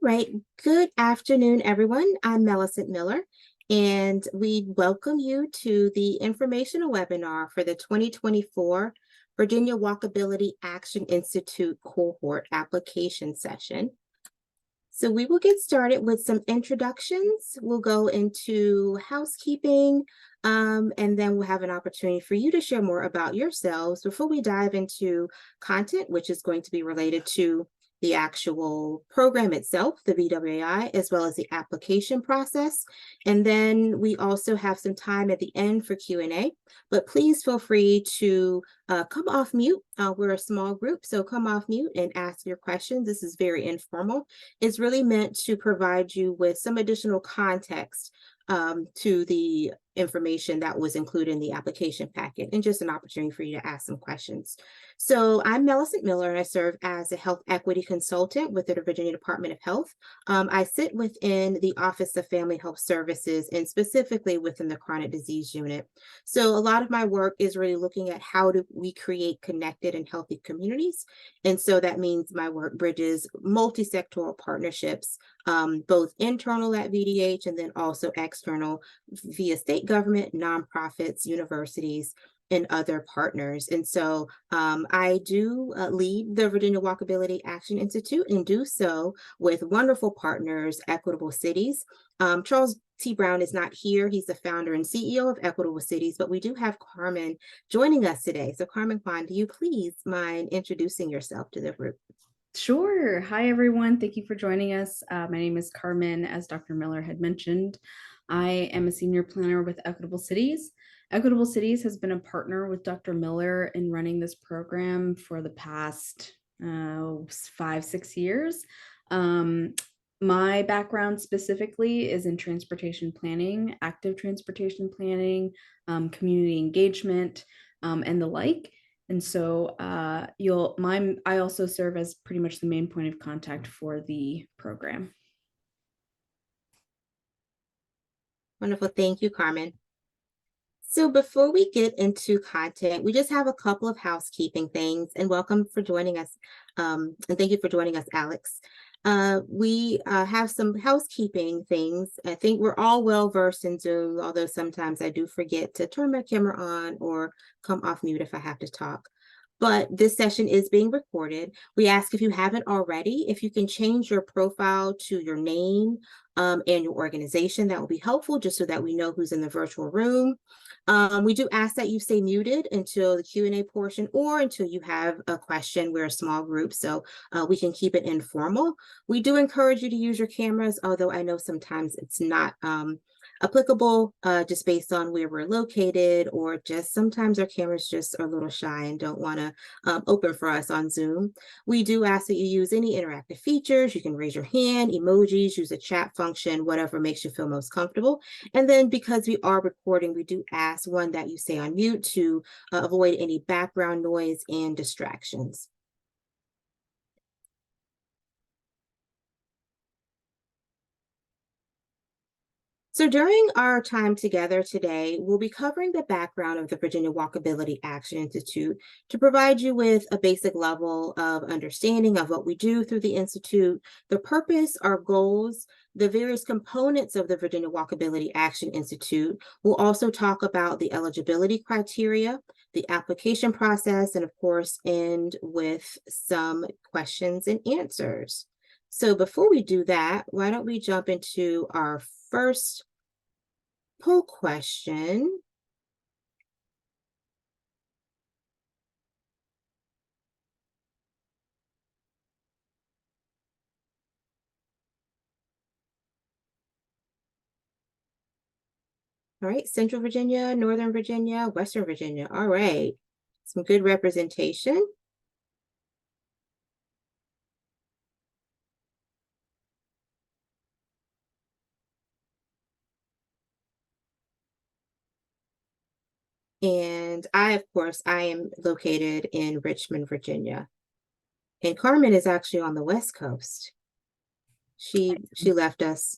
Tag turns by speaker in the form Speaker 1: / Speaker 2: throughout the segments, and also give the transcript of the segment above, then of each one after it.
Speaker 1: Right. Good afternoon, everyone. I'm Millicent Miller, and we welcome you to the informational webinar for the 2024 Virginia Walkability Action Institute cohort application session. So we will get started with some introductions. We'll go into housekeeping, and then we'll have an opportunity for you to share more about yourselves before we dive into content, which is going to be related to the actual program itself, the VWAI, as well as the application process. And then we also have some time at the end for Q&A, but please feel free to come off mute. We're a small group, so come off mute and ask your questions. This is very informal. It's really meant to provide you with some additional context to the information that was included in the application packet, and just an opportunity for you to ask some questions. So I'm Millicent Miller, and I serve as a health equity consultant with the Virginia Department of Health. I sit within the Office of Family Health Services, and specifically within the chronic disease unit. So a lot of my work is really looking at how do we create connected and healthy communities. And so that means my work bridges multi-sectoral partnerships, both internal at VDH and then also external via state government, nonprofits, universities, and other partners. And so I do lead the Virginia Walkability Action Institute, and do so with wonderful partners, Equitable Cities. Charles T. Brown is not here. He's the founder and CEO of Equitable Cities, but we do have Carmen joining us today. So Carmen Kwan, do you please mind introducing yourself to the group?
Speaker 2: Sure. Hi, everyone. Thank you for joining us. My name is Carmen, as Dr. Miller had mentioned. I am a senior planner with Equitable Cities. Equitable Cities has been a partner with Dr. Miller in running this program for the past 5-6 years. My background specifically is in transportation planning, active transportation planning, community engagement, and the like. And so I also serve as pretty much the main point of contact for the program.
Speaker 1: Wonderful. Thank you, Carmen. So before we get into content, we just have a couple of housekeeping things, and welcome for joining us. And thank you for joining us, Alex. We have some housekeeping things. I think we're all well versed in Zoom, although sometimes I do forget to turn my camera on or come off mute if I have to talk. But this session is being recorded. We ask, if you haven't already, if you can change your profile to your name and your organization. That will be helpful, just so that we know who's in the virtual room. We do ask that you stay muted until the Q&A portion, or until you have a question. We're a small group, so we can keep it informal. We do encourage you to use your cameras, although I know sometimes it's not applicable just based on where we're located, or just sometimes our cameras just are a little shy and don't want to open for us on Zoom. We do ask that you use any interactive features. You can raise your hand, emojis, use a chat function, whatever makes you feel most comfortable. And then, because we are recording, we do ask, one, that you stay on mute to avoid any background noise and distractions. So during our time together today, we'll be covering the background of the Virginia Walkability Action Institute to provide you with a basic level of understanding of what we do through the Institute, the purpose, our goals, the various components of the Virginia Walkability Action Institute. We'll also talk about the eligibility criteria, the application process, and of course, end with some questions and answers. So before we do that, why don't we jump into our first poll question. All right, Central Virginia, Northern Virginia, Western Virginia. All right, some good representation. And of course, I am located in Richmond, Virginia. And Carmen is actually on the West Coast. She left us,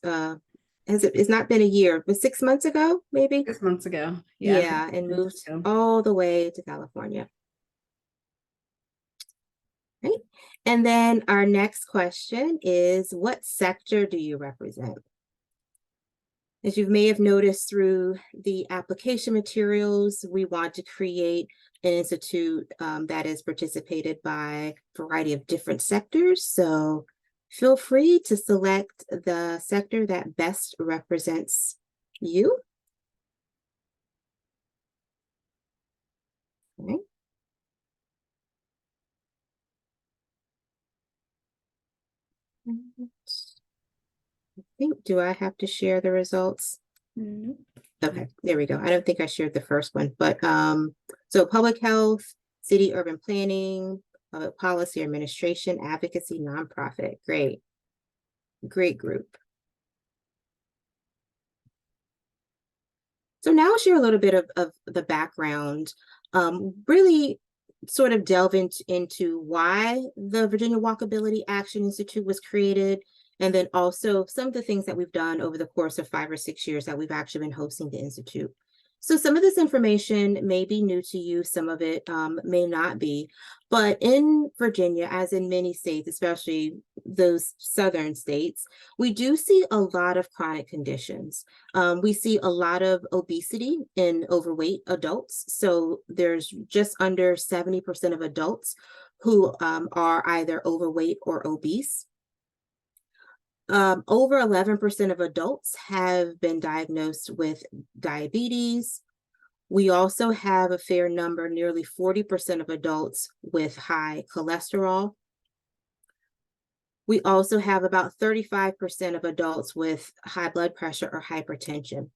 Speaker 1: it's not been a year, but 6 months ago, maybe?
Speaker 2: 6 months ago.
Speaker 1: Yeah, and moved all the way to California. Right. And then our next question is, what sector do you represent? As you may have noticed through the application materials, we want to create an institute that is participated by a variety of different sectors. So feel free to select the sector that best represents you. Okay. I think, do I have to share the results?
Speaker 2: Nope.
Speaker 1: Okay, there we go. I don't think I shared the first one, but so public health, city urban planning, public policy, administration, advocacy, nonprofit. Great, great group. So now I'll share a little bit of the background, really sort of delve into why the Virginia Walkability Action Institute was created, and then also some of the things that we've done over the course of 5 or 6 years that we've actually been hosting the Institute. So some of this information may be new to you, some of it may not be, but in Virginia, as in many states, especially those southern states, we do see a lot of chronic conditions. We see a lot of obesity in overweight adults. So there's just under 70% of adults who are either overweight or obese. Over 11% of adults have been diagnosed with diabetes. We also have a fair number, nearly 40% of adults with high cholesterol. We also have about 35% of adults with high blood pressure or hypertension.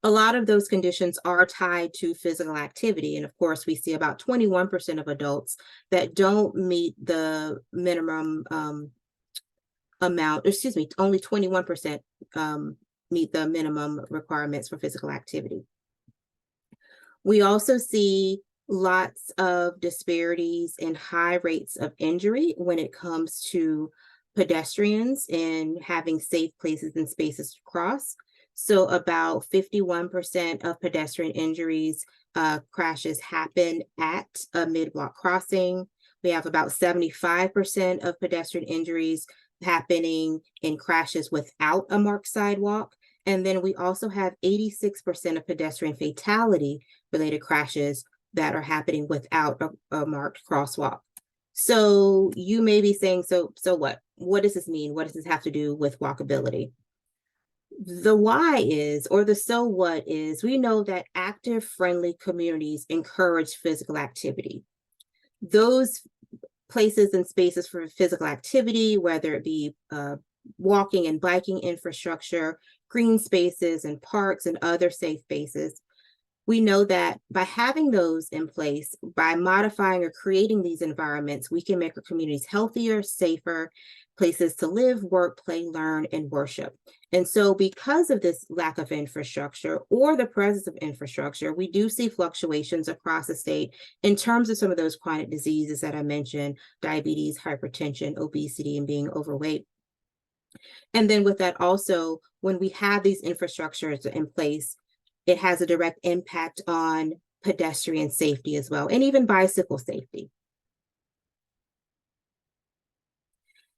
Speaker 1: A lot of those conditions are tied to physical activity. And of course, we see about 21% of adults that don't meet the minimum amount, excuse me, only 21% meet the minimum requirements for physical activity. We also see lots of disparities in high rates of injury when it comes to pedestrians and having safe places and spaces to cross. So about 51% of pedestrian injuries crashes happen at a mid-block crossing. We have about 75% of pedestrian injuries happening in crashes without a marked sidewalk. And then we also have 86% of pedestrian fatality related crashes that are happening without a marked crosswalk. So you may be saying, so what? What does this mean? What does this have to do with walkability? The why is, or the so what is, we know that active, friendly communities encourage physical activity. Those places and spaces for physical activity, whether it be walking and biking infrastructure, green spaces and parks and other safe spaces, we know that by having those in place, by modifying or creating these environments, we can make our communities healthier, safer, places to live, work, play, learn, and worship. And so because of this lack of infrastructure or the presence of infrastructure, we do see fluctuations across the state in terms of some of those chronic diseases that I mentioned, diabetes, hypertension, obesity, and being overweight. And then with that also, when we have these infrastructures in place, it has a direct impact on pedestrian safety as well, and even bicycle safety.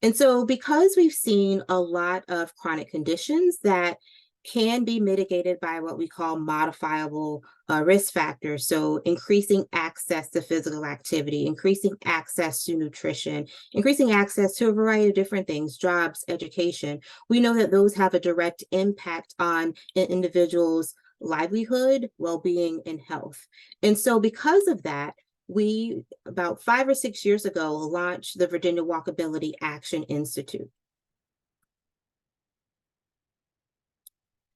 Speaker 1: And so because we've seen a lot of chronic conditions that can be mitigated by what we call modifiable risk factors. So increasing access to physical activity, increasing access to nutrition, increasing access to a variety of different things, jobs, education. We know that those have a direct impact on an individual's livelihood, well-being, and health. And so because of that, we, about 5 or 6 years ago, launched the Virginia Walkability Action Institute.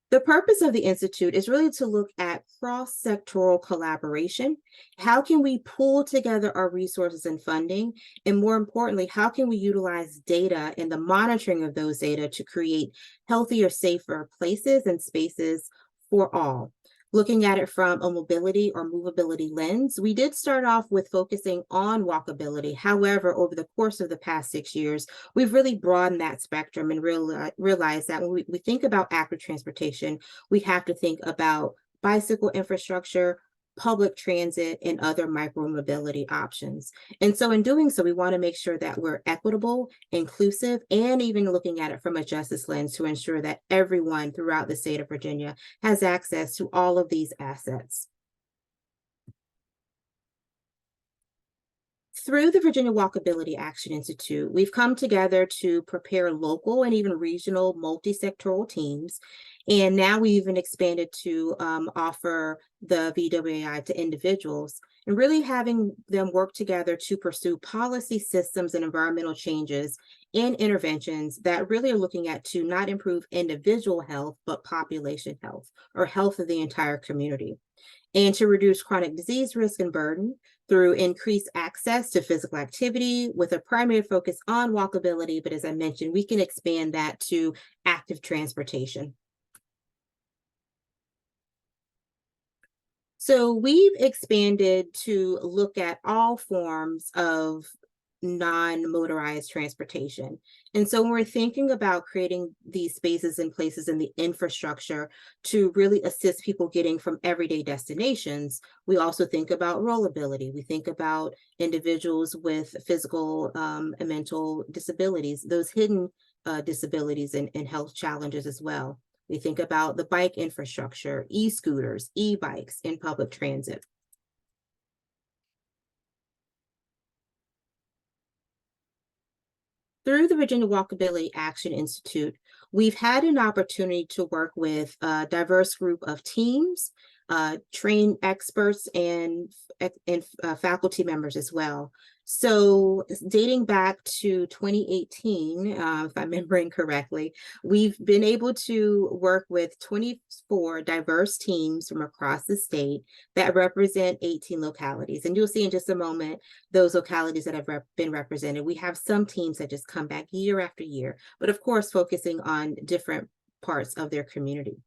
Speaker 1: The purpose of the Institute is really to look at cross-sectoral collaboration. How can we pool together our resources and funding? And more importantly, how can we utilize data and the monitoring of those data to create healthier, safer places and spaces for all? Looking at it from a mobility or movability lens, we did start off with focusing on walkability. However, over the course of the past 6 years, we've really broadened that spectrum and realized that when we think about active transportation, we have to think about bicycle infrastructure, public transit, and other micromobility options. And so in doing so, we want to make sure that we're equitable, inclusive, and even looking at it from a justice lens to ensure that everyone throughout the state of Virginia has access to all of these assets. Through the Virginia Walkability Action Institute, we've come together to prepare local and even regional multi-sectoral teams. And now we even expanded to offer the VWAI to individuals and really having them work together to pursue policy systems and environmental changes and interventions that really are looking at to not improve individual health, but population health or health of the entire community, and to reduce chronic disease risk and burden through increased access to physical activity with a primary focus on walkability. But as I mentioned, we can expand that to active transportation. So we've expanded to look at all forms of non-motorized transportation. And so when we're thinking about creating these spaces and places in the infrastructure to really assist people getting from everyday destinations, we also think about rollability. We think about individuals with physical and mental disabilities, those hidden disabilities and health challenges as well. We think about the bike infrastructure, e-scooters, e-bikes in public transit. Through the Virginia Walkability Action Institute, we've had an opportunity to work with a diverse group of teams, trained experts, and faculty members as well. So dating back to 2018, if I'm remembering correctly, we've been able to work with 24 diverse teams from across the state that represent 18 localities. And you'll see in just a moment those localities that have been represented. We have some teams that just come back year after year, but of course, focusing on different parts of their community.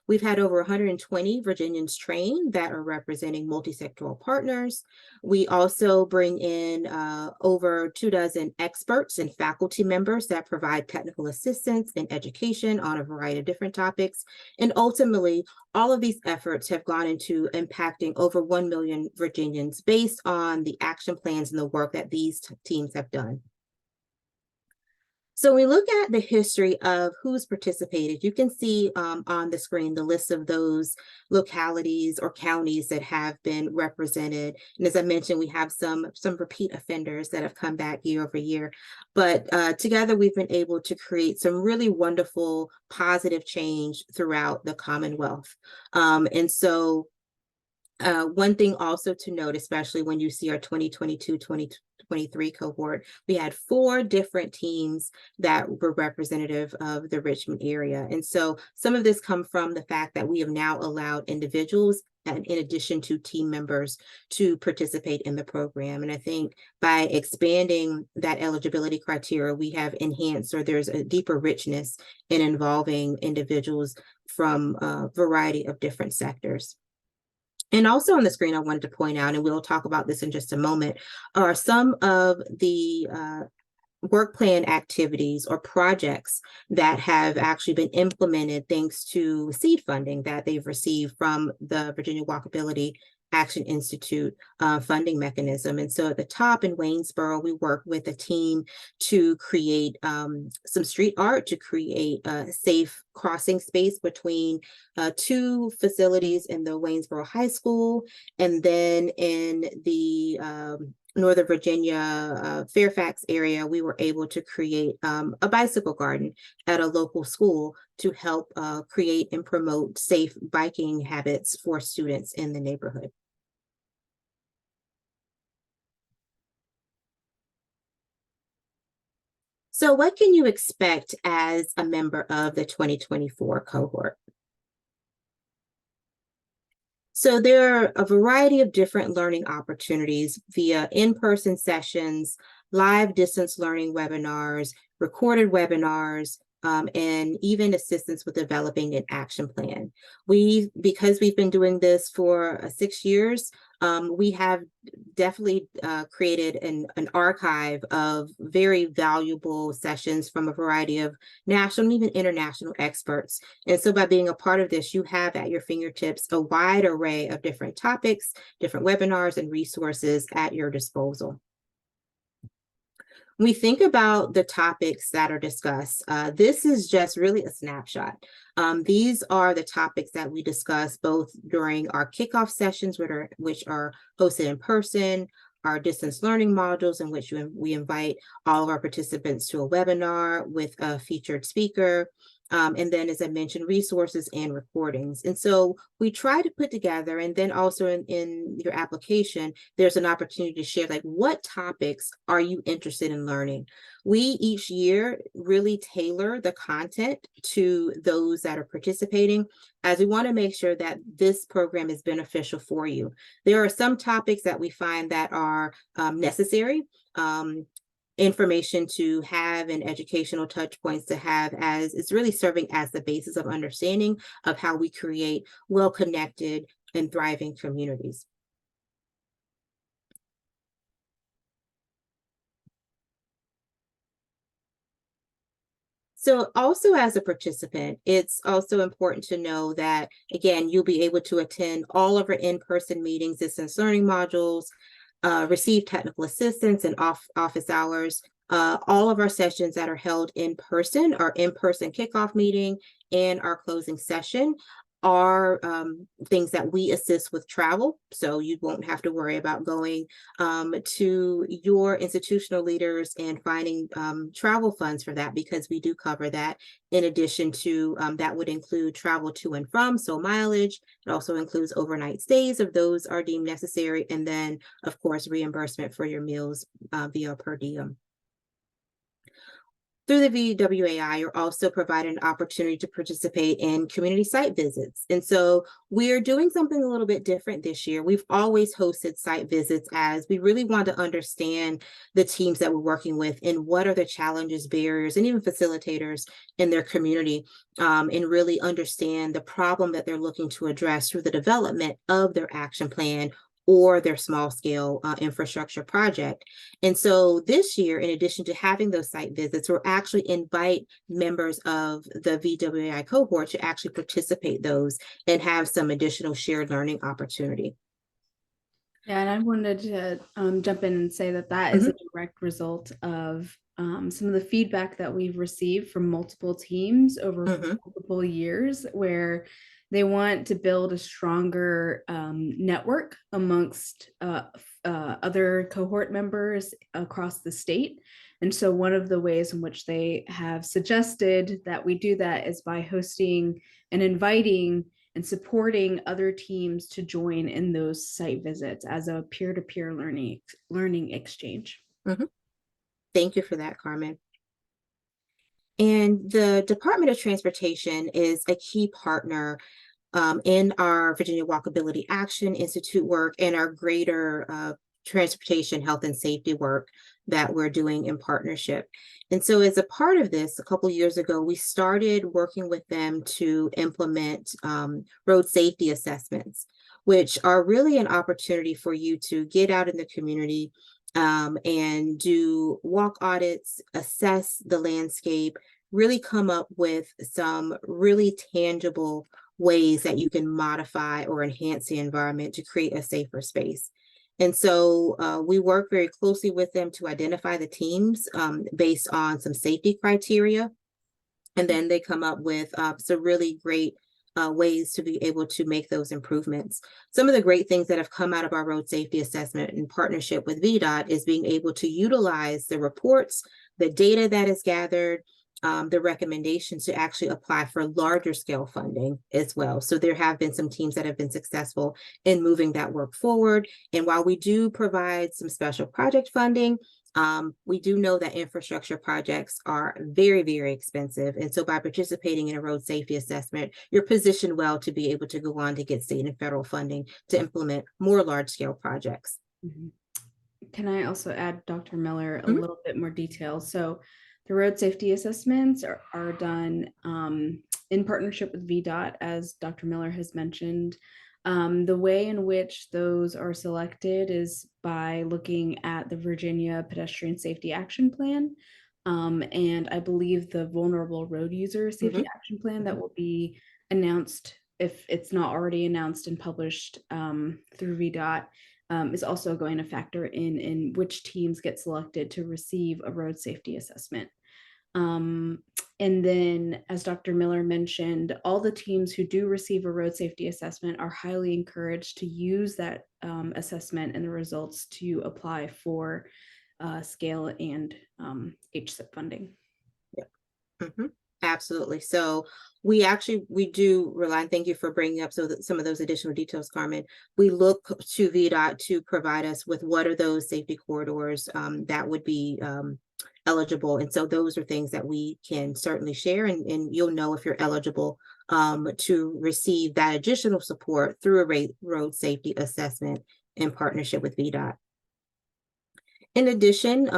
Speaker 1: We've had over 120 Virginians trained that are representing multi-sectoral partners. We also bring in over 24 experts and faculty members that provide technical assistance and education on a variety of different topics. And ultimately, all of these efforts have gone into impacting over 1 million Virginians based on the action plans and the work that these teams have done. So we look at the history of who's participated. You can see on the screen the list of those localities or counties that have been represented. And as I mentioned, we have some repeat offenders that have come back year over year. But together, we've been able to create some really wonderful, positive change throughout the Commonwealth. And so one thing also to note, especially when you see our 2022-2023 cohort, we had 4 different teams that were representative of the Richmond area. And so some of this comes from the fact that we have now allowed individuals, and in addition to team members, to participate in the program. And I think by expanding that eligibility criteria, we have enhanced, or there's a deeper richness in involving individuals from a variety of different sectors. And also on the screen, I wanted to point out, and we'll talk about this in just a moment, are some of the work plan activities or projects that have actually been implemented thanks to seed funding that they've received from the Virginia Walkability Action Institute funding mechanism. And so at the top in Waynesboro, we work with a team to create some street art, to create a safe crossing space between 2 facilities in the Waynesboro High School. And then in the Northern Virginia, Fairfax area, we were able to create a bicycle garden at a local school to help create and promote safe biking habits for students in the neighborhood. So what can you expect as a member of the 2024 cohort? So there are a variety of different learning opportunities via in-person sessions, live distance learning webinars, recorded webinars, and even assistance with developing an action plan. Because we've been doing this for 6 years, we have definitely created an archive of very valuable sessions from a variety of national and even international experts. And so by being a part of this, you have at your fingertips a wide array of different topics, different webinars, and resources at your disposal. When we think about the topics that are discussed, this is just really a snapshot. These are the topics that we discuss both during our kickoff sessions, which are hosted in person, our distance learning modules in which we invite all of our participants to a webinar with a featured speaker, and then, as I mentioned, resources and recordings. And so we try to put together, and then also in your application, there's an opportunity to share, like, what topics are you interested in learning? We each year really tailor the content to those that are participating, as we want to make sure that this program is beneficial for you. There are some topics that we find that are necessary. Information to have and educational touch points to have, as it's really serving as the basis of understanding of how we create well-connected and thriving communities. So also as a participant, it's also important to know that, again, you'll be able to attend all of our in-person meetings, distance learning modules, receive technical assistance and office hours. All of our sessions that are held in person, our in-person kickoff meeting and our closing session, are things that we assist with travel. So you won't have to worry about going to your institutional leaders and finding travel funds for that, because we do cover that. In addition to that would include travel to and from, so mileage. It also includes overnight stays if those are deemed necessary. And then, of course, reimbursement for your meals via per diem. Through the VWAI, you're also provided an opportunity to participate in community site visits. And so we're doing something a little bit different this year. We've always hosted site visits, as we really want to understand the teams that we're working with and what are the challenges, barriers, and even facilitators in their community, and really understand the problem that they're looking to address through the development of their action plan or their small scale infrastructure project. And so this year, in addition to having those site visits, we'll actually invite members of the VWAI cohort to actually participate those and have some additional shared learning opportunity.
Speaker 2: Yeah, and I wanted to jump in and say that that is a direct result of some of the feedback that we've received from multiple teams over multiple years, where they want to build a stronger network amongst other cohort members across the state. And so one of the ways in which they have suggested that we do that is by hosting and inviting and supporting other teams to join in those site visits as a peer-to-peer learning exchange.
Speaker 1: Thank you for that, Carmen. And the Department of Transportation is a key partner in our Virginia Walkability Action Institute work and our greater transportation health and safety work that we're doing in partnership. And so as a part of this, a couple of years ago, we started working with them to implement road safety assessments, which are really an opportunity for you to get out in the community and do walk audits, assess the landscape, really come up with some really tangible ways that you can modify or enhance the environment to create a safer space. And so we work very closely with them to identify the teams based on some safety criteria. And then they come up with some really great ways to be able to make those improvements. Some of the great things that have come out of our road safety assessment in partnership with VDOT is being able to utilize the reports, the data that is gathered, the recommendations to actually apply for larger scale funding as well. So there have been some teams that have been successful in moving that work forward. And while we do provide some special project funding, we do know that infrastructure projects are very, very expensive. And so by participating in a road safety assessment, you're positioned well to be able to go on to get state and federal funding to implement more large scale projects.
Speaker 2: Can I also add, Dr. Miller, a little bit more detail? So The road safety assessments are done in partnership with VDOT, as Dr. Miller has mentioned. The way in which those are selected is by looking at the Virginia Pedestrian Safety Action Plan. And I believe the Vulnerable Road User Safety
Speaker 1: Mhm,
Speaker 2: Action Plan that
Speaker 1: mhm.
Speaker 2: will be announced, if it's not already announced and published through VDOT, is also going to factor in which teams get selected to receive a road safety assessment. Um, and then, as Dr. Miller mentioned, all the teams who do receive a road safety assessment are highly encouraged to use that assessment and the results to apply for scale and HSIP funding.
Speaker 1: Mhm. Absolutely. So we do rely, and thank you for bringing up some of those additional details, Carmen. We look to VDOT to provide us with what are those safety corridors that would be eligible. And so those are things that we can certainly share, and you'll know if you're eligible to receive that additional support through a road safety assessment in partnership with VDOT. In addition,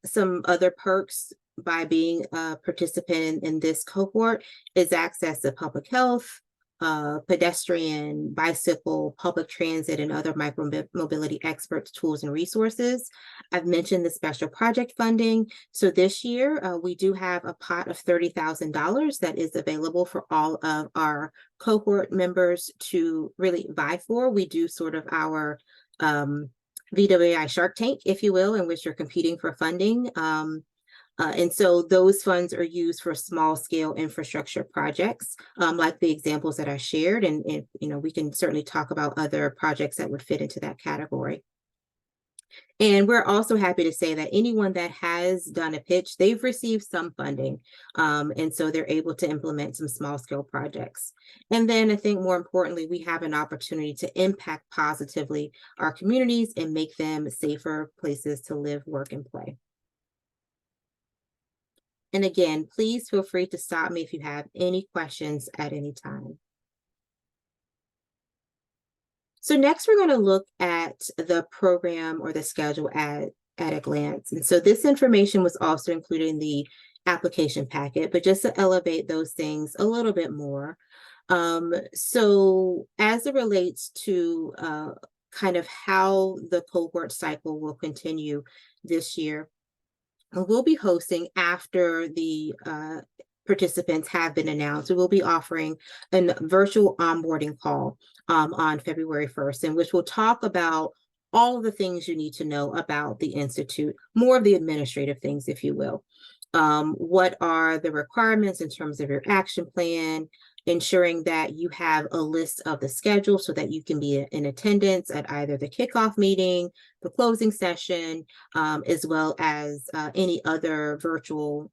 Speaker 1: some other perks by being a participant in this cohort is access to public health, pedestrian, bicycle, public transit, and other micromobility experts, tools, and resources. I've mentioned the special project funding. So this year, we do have a pot of $30,000 that is available for all of our cohort members to really vie for. We do sort of our VWAI Shark Tank, if you will, in which you're competing for funding. And so those funds are used for small scale infrastructure projects, like the examples that I shared. And we can certainly talk about other projects that would fit into that category. And we're also happy to say that anyone that has done a pitch, they've received some funding. And so they're able to implement some small scale projects. And then I think more importantly, we have an opportunity to impact positively our communities and make them safer places to live, work, and play. And again, please feel free to stop me if you have any questions at any time. So next we're going to look at the program or the schedule at a glance. And so this information was also included in the application packet, but just to elevate those things a little bit more. So as it relates to kind of how the cohort cycle will continue this year, we'll be hosting after the participants have been announced. We will be offering a virtual onboarding call on February 1st, in which we'll talk about all of the things you need to know about the Institute, more of the administrative things, if you will. What are the requirements in terms of your action plan, ensuring that you have a list of the schedule so that you can be in attendance at either the kickoff meeting, the closing session, as well as any other virtual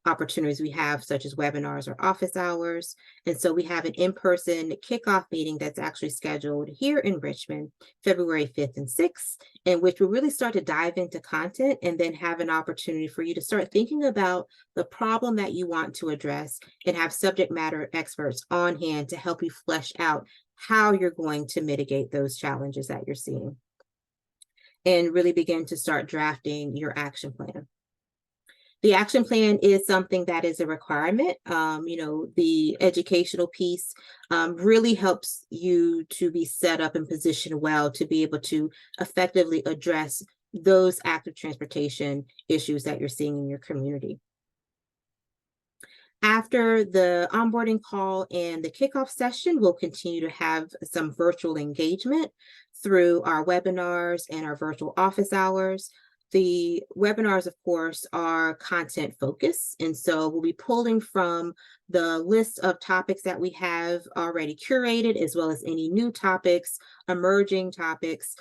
Speaker 1: opportunities we have, such as webinars or office hours. And so we have an in-person kickoff meeting that's actually scheduled here in Richmond, February 5th and 6th, in which we'll really start to dive into content and then have an opportunity for you to start thinking about the problem that you want to address and have subject matter experts on hand to help you flesh out how you're going to mitigate those challenges that you're seeing and really begin to start drafting your action plan. The action plan is something that is a requirement. The educational piece really helps you to be set up and positioned well to be able to effectively address those active transportation issues that you're seeing in your community. After the onboarding call and the kickoff session, we'll continue to have some virtual engagement through our webinars and our virtual office hours. The webinars, of course, are content focused. And so we'll be pulling from the list of topics that we have already curated, as well as any new topics, emerging topics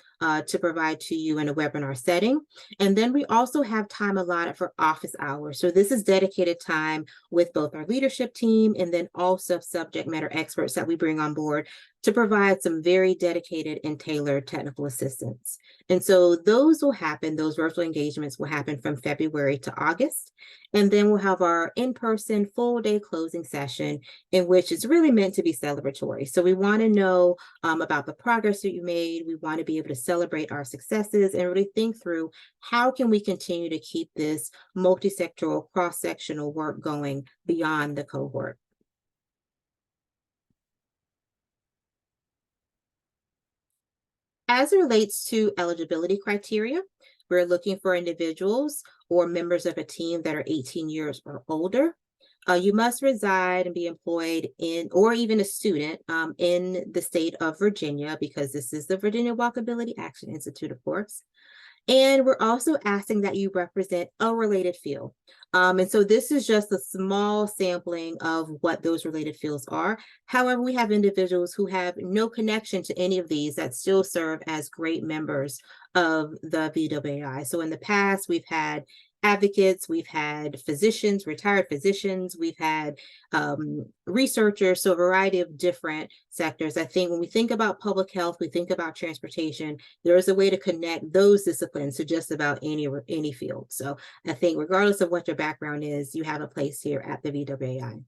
Speaker 1: to provide to you in a webinar setting. And then we also have time allotted for office hours. So this is dedicated time with both our leadership team and then also subject matter experts that we bring on board to provide some very dedicated and tailored technical assistance. And so those will happen, those virtual engagements will happen from February to August. And then we'll have our in-person full day closing session in which it's really meant to be celebratory. So we want to know about the progress that you made. We want to be able to celebrate our successes and really think through how can we continue to keep this multi-sectoral, cross-sectional work going beyond the cohort. As it relates to eligibility criteria, we're looking for individuals or members of a team that are 18 years or older. You must reside and be employed in, or even a student in the state of Virginia, because this is the Virginia Walkability Action Institute, of course. And we're also asking that you represent a related field. And so this is just a small sampling of what those related fields are. However, we have individuals who have no connection to any of these that still serve as great members of the VWAI. So in the past, we've had advocates, we've had physicians, retired physicians, we've had researchers, so a variety of different sectors. I think when we think about public health, we think about transportation, there is a way to connect those disciplines to just about any field. So I think regardless of what your background is, you have a place here at the VWAI.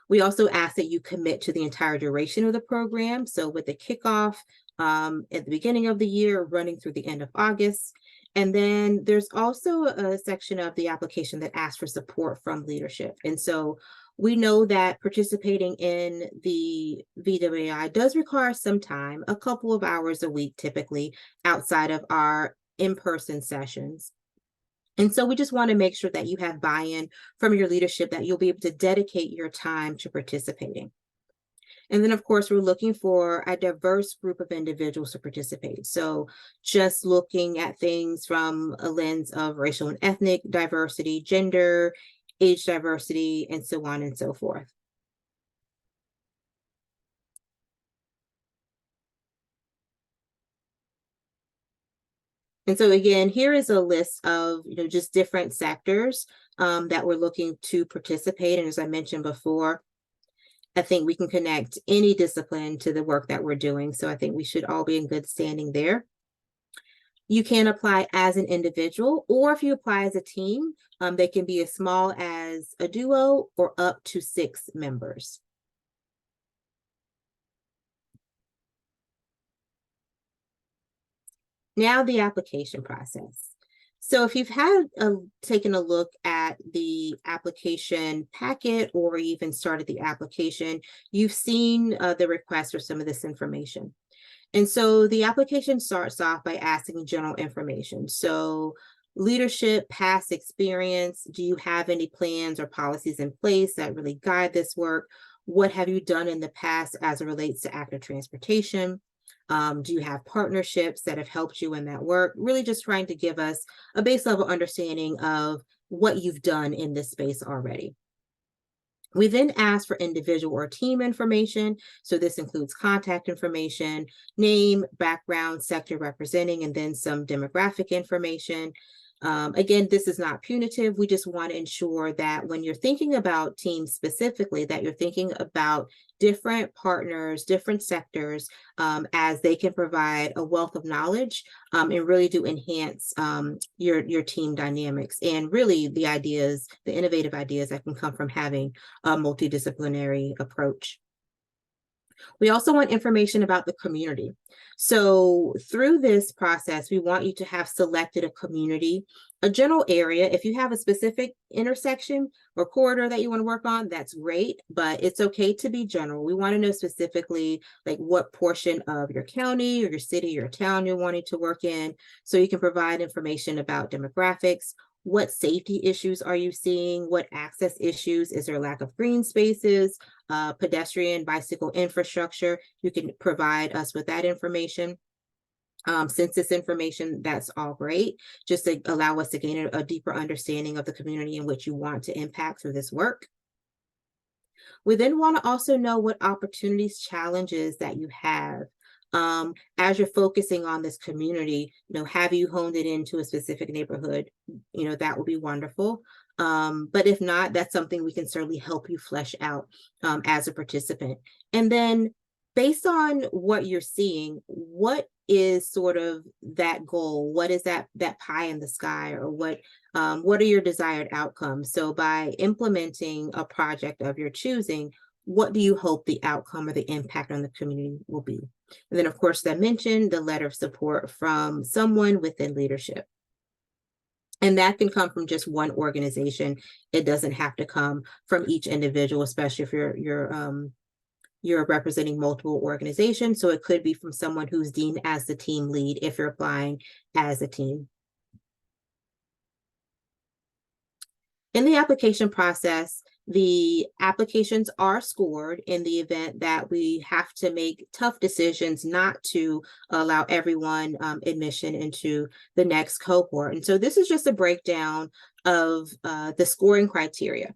Speaker 1: We also ask that you commit to the entire duration of the program. So with the kickoff at the beginning of the year, running through the end of August. And then there's also a section of the application that asks for support from leadership. And so we know that participating in the VWAI does require some time, a couple of hours a week, typically outside of our in-person sessions. And so we just want to make sure that you have buy-in from your leadership, that you'll be able to dedicate your time to participating. And then, of course, we're looking for a diverse group of individuals to participate. So just looking at things from a lens of racial and ethnic diversity, gender, age diversity, and so on and so forth. And so again, here is a list of just different sectors that we're looking to participate. And as I mentioned before, I think we can connect any discipline to the work that we're doing. So I think we should all be in good standing there. You can apply as an individual, or if you apply as a team, they can be as small as a duo or up to 6 members. Now the application process. So if you've taken a look at the application packet or even started the application, you've seen the request for some of this information. And so the application starts off by asking general information. So leadership, past experience, do you have any plans or policies in place that really guide this work? What have you done in the past as it relates to active transportation? Do you have partnerships that have helped you in that work? Really just trying to give us a base level understanding of what you've done in this space already. We then ask for individual or team information. So this includes contact information, name, background, sector representing, and then some demographic information. Again, this is not punitive. We just want to ensure that when you're thinking about teams specifically, that you're thinking about different partners, different sectors, as they can provide a wealth of knowledge and really do enhance your team dynamics and really the ideas, the innovative ideas that can come from having a multidisciplinary approach. We also want information about the community. So through this process, we want you to have selected a community, a general area. If you have a specific intersection or corridor that you want to work on, that's great, but it's okay to be general. We want to know specifically like what portion of your county or your city or town you're wanting to work in, so you can provide information about demographics. What safety issues are you seeing? What access issues? Is there a lack of green spaces, pedestrian, bicycle infrastructure? You can provide us with that information. Census information, that's all great, just to allow us to gain a deeper understanding of the community in which you want to impact through this work. We then want to also know what opportunities, challenges that you have. As you're focusing on this community, have you honed it into a specific neighborhood? That would be wonderful. But if not, that's something we can certainly help you flesh out as a participant. And then based on what you're seeing, what is sort of that goal? What is that pie in the sky, or what are your desired outcomes? So by implementing a project of your choosing, what do you hope the outcome or the impact on the community will be? And then, of course, I mentioned the letter of support from someone within leadership. And that can come from just one organization. It doesn't have to come from each individual, especially if you're representing multiple organizations. So it could be from someone who's deemed as the team lead if you're applying as a team. In the application process, the applications are scored in the event that we have to make tough decisions not to allow everyone admission into the next cohort. And so this is just a breakdown of the scoring criteria.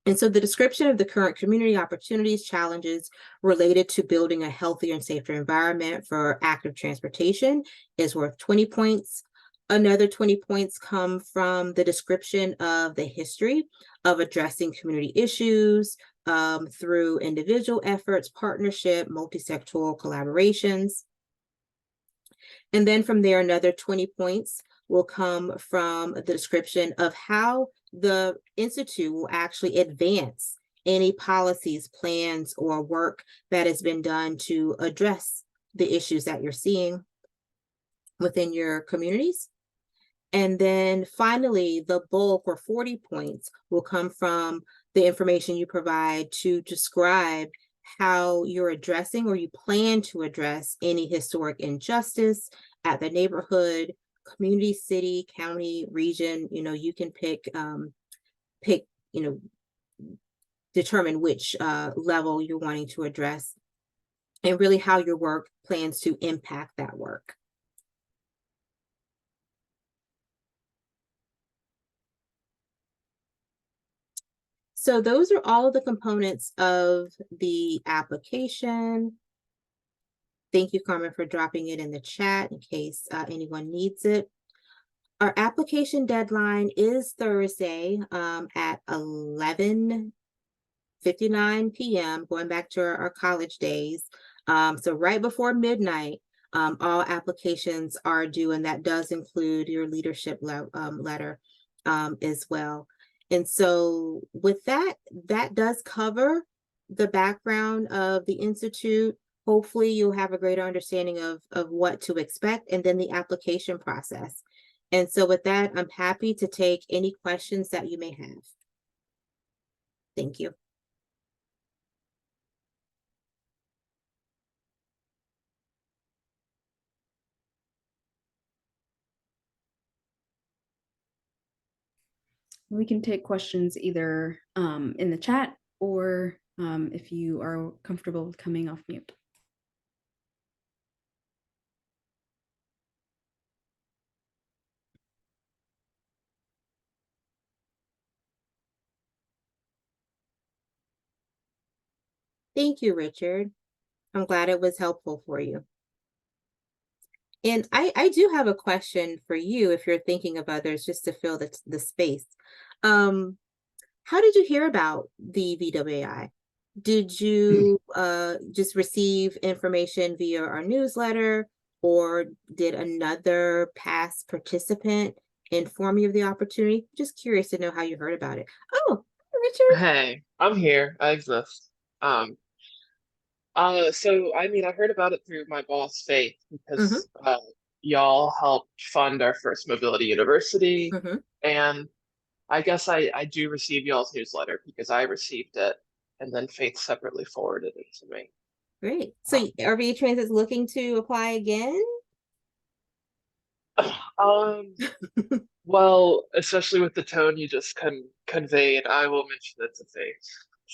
Speaker 1: And so the description of the current community opportunities, challenges related to building a healthier and safer environment for active transportation is worth 20 points. Another 20 points come from the description of the history of addressing community issues through individual efforts, partnership, multi-sectoral collaborations. And then from there, another 20 points will come from the description of how the Institute will actually advance any policies, plans, or work that has been done to address the issues that you're seeing within your communities. And then finally, the bulk or 40 points will come from the information you provide to describe how you're addressing or you plan to address any historic injustice at the neighborhood, community, city, county, region. You can pick, determine which level you're wanting to address, and really how your work plans to impact that work. So those are all of the components of the application. Thank you, Carmen, for dropping it in the chat in case anyone needs it. Our application deadline is Thursday at 11:59 p.m., going back to our college days. So right before midnight, all applications are due, and that does include your leadership letter as well. And so with that, that does cover the background of the Institute. Hopefully you'll have a greater understanding of what to expect, and then the application process. And so with that, I'm happy to take any questions that you may have. Thank you.
Speaker 2: We can take questions either in the chat or if you are comfortable with coming off mute.
Speaker 1: Thank you, Richard. I'm glad it was helpful for you. And I do have a question for you if you're thinking of others, just to fill the space. How did you hear about the VWAI? Did you just receive information via our newsletter, or did another past participant inform you of the opportunity? Just curious to know how you heard about it. Oh, Richard.
Speaker 3: Hey, I'm here. I exist. Um, so I mean, I heard about it through my boss, Faith,
Speaker 1: Mm-hmm,
Speaker 3: because y'all helped fund our first mobility university,
Speaker 1: mm-hmm.
Speaker 3: and I guess I do receive y'all's newsletter because I received it, and then Faith separately forwarded it to me.
Speaker 1: Great. So
Speaker 3: Um,
Speaker 1: RV Trans is looking to apply again?
Speaker 3: um, well, especially with the tone you just conveyed, I will mention it to Faith.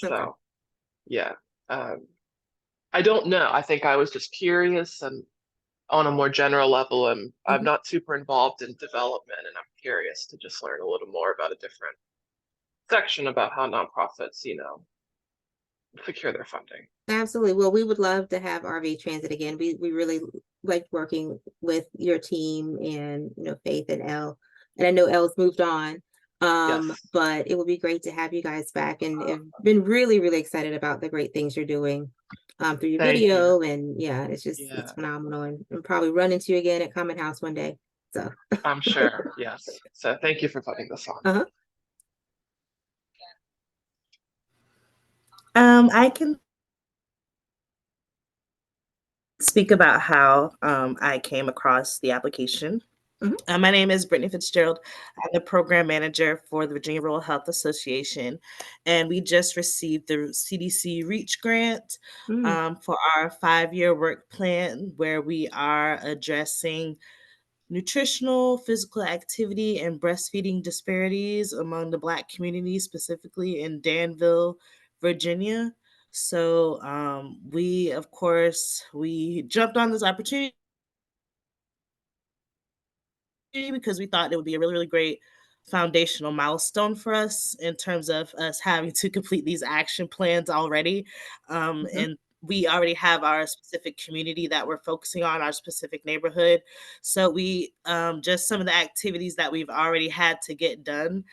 Speaker 1: Okay.
Speaker 3: So yeah, um, I don't know. I think I was just curious and on a more general level, I'm
Speaker 1: Mm-hmm.
Speaker 3: not super involved in development, and I'm curious to just learn a little more about a different section about how nonprofits, secure their funding.
Speaker 1: Absolutely. Well, we would love to have RV Transit again. We really like working with your team and Faith and Elle. And I know Elle's moved on.
Speaker 3: Yes.
Speaker 1: But it would be great to have you guys back, and have been really, really excited about the great things you're doing through your
Speaker 3: Thank you.
Speaker 1: video. And yeah, it's
Speaker 3: Yeah,
Speaker 1: phenomenal, and probably run into you again at Common House one day. So
Speaker 3: I'm sure. Yes. So thank you for putting this on.
Speaker 1: uh-huh.
Speaker 4: I can speak about how I came across the application.
Speaker 1: Mhm.
Speaker 4: My name is Brittany Fitzgerald. I'm the program manager for the Virginia Rural Health Association, and we just received the CDC REACH grant
Speaker 1: Mm,
Speaker 4: for our 5-year work plan, where we are addressing nutritional, physical activity, and breastfeeding disparities among the Black community, specifically in Danville, Virginia. So we, of course, we jumped on this opportunity because we thought it would be a really, really great foundational milestone for us in terms of us having to complete these action plans already.
Speaker 1: mhm.
Speaker 4: And we already have our specific community that we're focusing on, our specific neighborhood. So we just some of the activities that we've already had to get done.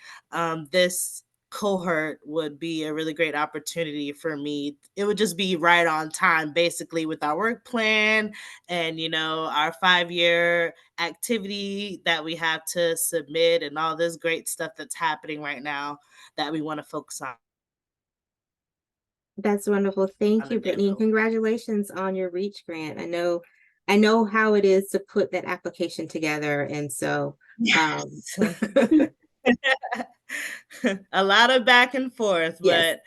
Speaker 4: This cohort would be a really great opportunity for me. It would just be right on time, basically, with our work plan and our 5-year activity that we have to submit and all this great stuff that's happening right now that we want to focus
Speaker 1: That's wonderful. Thank
Speaker 4: on
Speaker 1: you,
Speaker 4: in
Speaker 1: Brittany, and
Speaker 4: Danville.
Speaker 1: congratulations on your REACH grant. I know how it is to put that application together, and so
Speaker 4: Yes. A lot of back and forth,
Speaker 1: yes.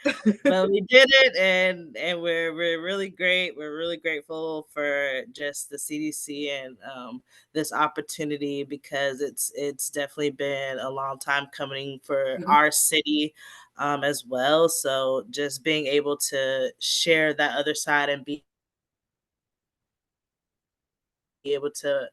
Speaker 4: but we did it, and we're really great. We're really grateful for just the CDC and this opportunity, because it's definitely been a long time coming for
Speaker 1: Mhm,
Speaker 4: our city as well. So just being able to share that other side and be able to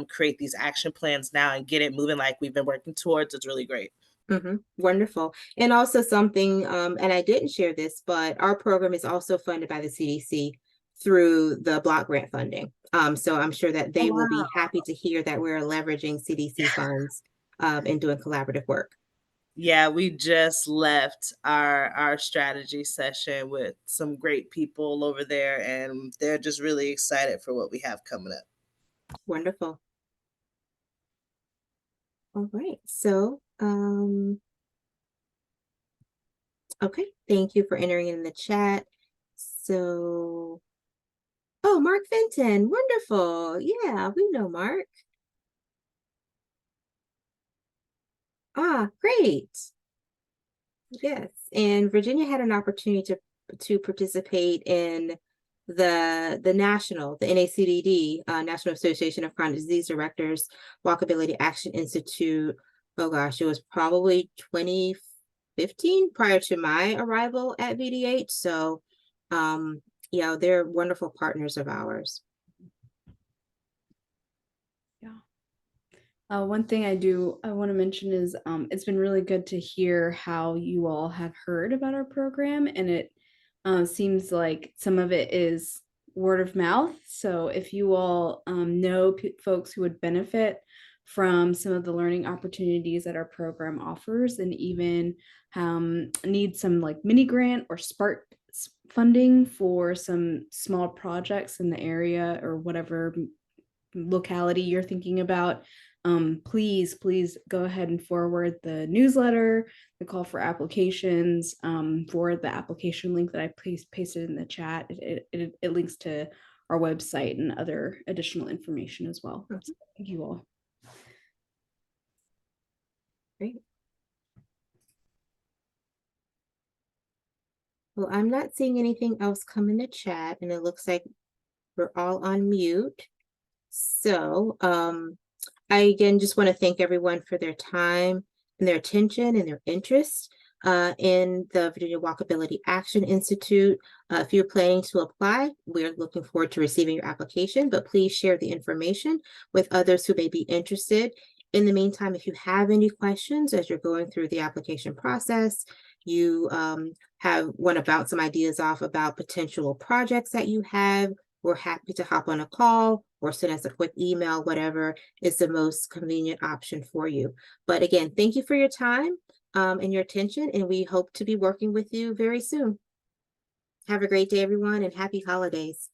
Speaker 4: create these action plans now and get it moving like we've been working towards is really great.
Speaker 1: mhm. Wonderful. And also something, and I didn't share this, but our program is also funded by the CDC through the block grant funding. So I'm sure that
Speaker 4: Oh,
Speaker 1: they will be
Speaker 4: wow.
Speaker 1: happy to hear that we're leveraging CDC funds and doing collaborative work.
Speaker 4: Yeah, we just left our strategy session with some great people over there, and they're just really excited for what we have coming up.
Speaker 1: Wonderful. All right. So, okay. Thank you for entering in the chat. So, oh, Mark Fenton. Wonderful. Yeah, we know Mark. Ah, great. Yes. And Virginia had an opportunity to participate in the NACDD, National Association of Chronic Disease Directors Walkability Action Institute. Oh gosh, it was probably 2015 prior to my arrival at VDH. So yeah, they're wonderful partners of ours.
Speaker 2: Yeah. One thing I want to mention is it's been really good to hear how you all have heard about our program, and it seems like some of it is word of mouth. So if you all know folks who would benefit from some of the learning opportunities that our program offers, and even need some like mini grant or spark funding for some small projects in the area or whatever locality you're thinking about, please go ahead and forward the newsletter, the call for applications, for the application link that I pasted in the chat. It links to our website and other additional information as well.
Speaker 1: Mhm.
Speaker 2: So thank you all.
Speaker 1: Great. Well, I'm not seeing anything else come in the chat, and it looks like we're all on mute. So I again just want to thank everyone for their time and their attention and their interest in the Virginia Walkability Action Institute. If you're planning to apply, we're looking forward to receiving your application, but please share the information with others who may be interested. In the meantime, if you have any questions as you're going through the application process, you want to bounce some ideas off about potential projects that you have, we're happy to hop on a call or send us a quick email, whatever is the most convenient option for you. But again, thank you for your time and your attention, and we hope to be working with you very soon. Have a great day, everyone, and happy holidays.